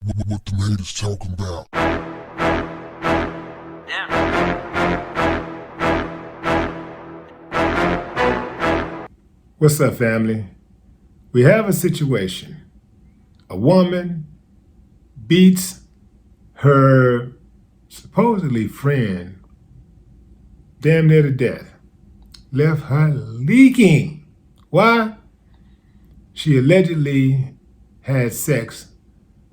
What the haters talking about? What's up, family? We have a situation. A woman beats her supposedly friend damn near to death. Left her leaking. Why? She allegedly had sex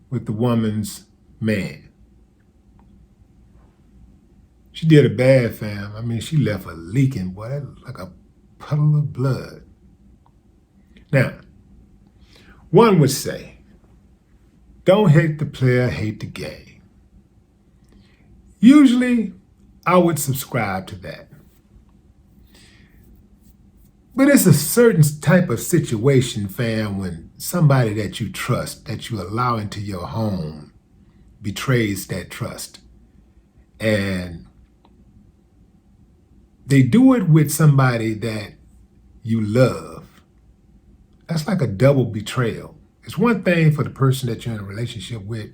with the woman's man. She did a bad, fam. I mean, she left her leaking, boy. That looked like a puddle of blood. Now, one would say, don't hate the player, hate the game. Usually, I would subscribe to that. But it's a certain type of situation, fam, when somebody that you trust, that you allow into your home, betrays that trust. And they do it with somebody that you love. That's like a double betrayal. It's one thing for the person that you're in a relationship with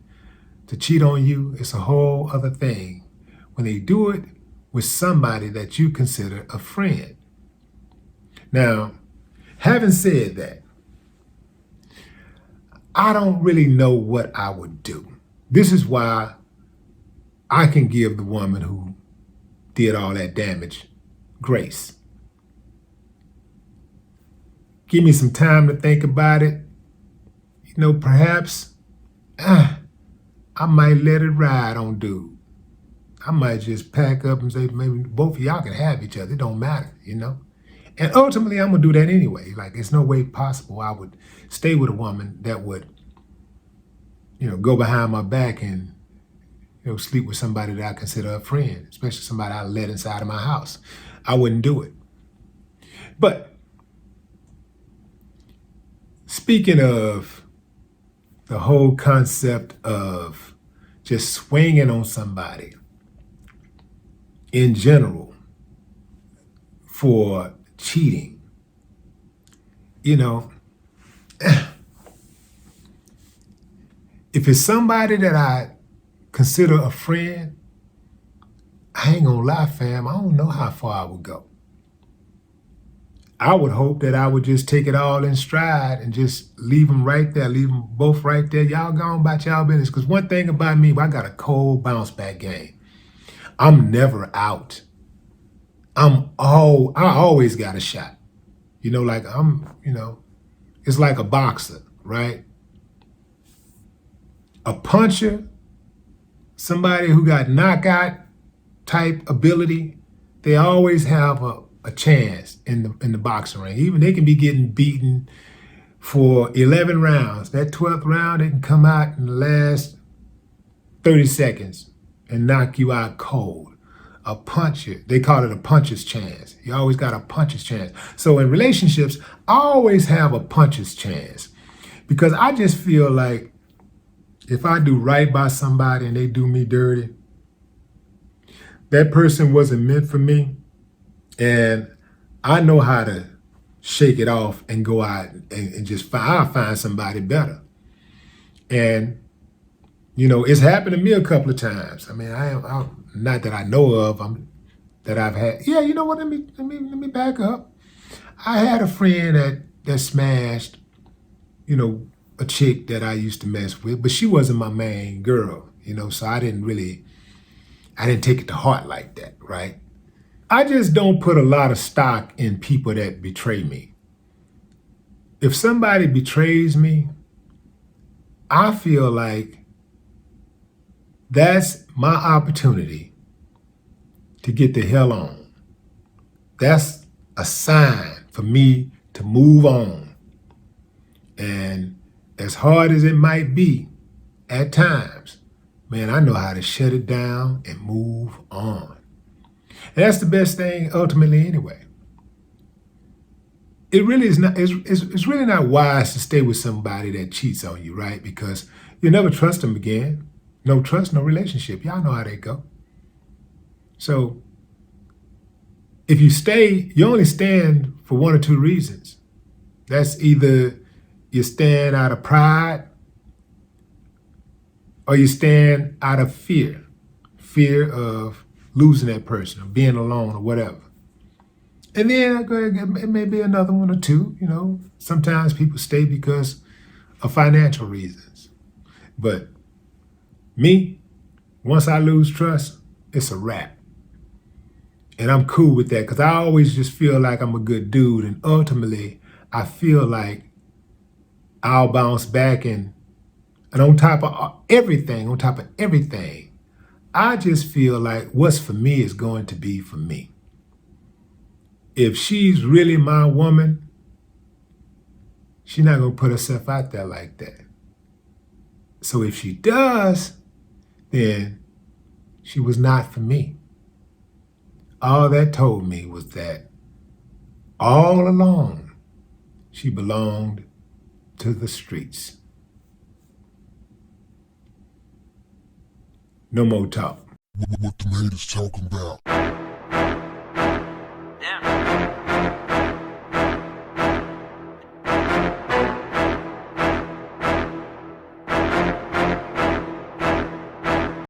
to cheat on you. It's a whole other thing when they do it with somebody that you consider a friend. Now, having said that, I don't really know what I would do. This is why I can give the woman who did all that damage grace. Give me some time to think about it. You know, perhaps I might let it ride on dude. I might just pack up and say, maybe both of y'all can have each other. It don't matter, you know? And ultimately, I'm going to do that anyway. Like, there's no way possible I would stay with a woman that would, go behind my back and, sleep with somebody that I consider a friend, especially somebody I let inside of my house. I wouldn't do it. But speaking of the whole concept of just swinging on somebody in general for cheating, if it's somebody that I consider a friend, I ain't gonna lie, fam, I don't know how far I would go. I would hope that I would just take it all in stride and just leave them right there, leave them both right there. Y'all gone about y'all business. Because one thing about me, I got a cold bounce back game. I'm never out. I always got a shot. It's like a boxer, right? A puncher, somebody who got knockout type ability, they always have a chance in the boxing ring. Even they can be getting beaten for 11 rounds. That 12th round, they can come out in the last 30 seconds and knock you out cold. A puncher, they call it a puncher's chance. You always got a puncher's chance. So in relationships, I always have a puncher's chance because I just feel like if I do right by somebody and they do me dirty, that person wasn't meant for me. And I know how to shake it off and go out and just I'll find somebody better. And, it's happened to me a couple of times. I mean, I'm not that I know of, that I've had. Yeah, you know what? Let me back up. I had a friend that smashed, a chick that I used to mess with, but she wasn't my main girl, so I didn't take it to heart like that, right? I just don't put a lot of stock in people that betray me. If somebody betrays me, I feel like that's my opportunity to get the hell on. That's a sign for me to move on. And as hard as it might be at times, man, I know how to shut it down and move on. And that's the best thing ultimately anyway. It really is not, it's really not wise to stay with somebody that cheats on you, right? Because you'll never trust them again. No trust, no relationship. Y'all know how they go. So if you stay, you only stand for one or two reasons. That's either you stand out of pride or you stand out of fear of losing that person or being alone or whatever. And then it may be another one or two. Sometimes people stay because of financial reasons. But me, once I lose trust, it's a wrap. And I'm cool with that because I always just feel like I'm a good dude. And ultimately, I feel like I'll bounce back and on top of everything, I just feel like what's for me is going to be for me. If she's really my woman, she's not going to put herself out there like that. So if she does, then she was not for me. All that told me was that all along, she belonged to the streets. No more talk. What the haters talking about?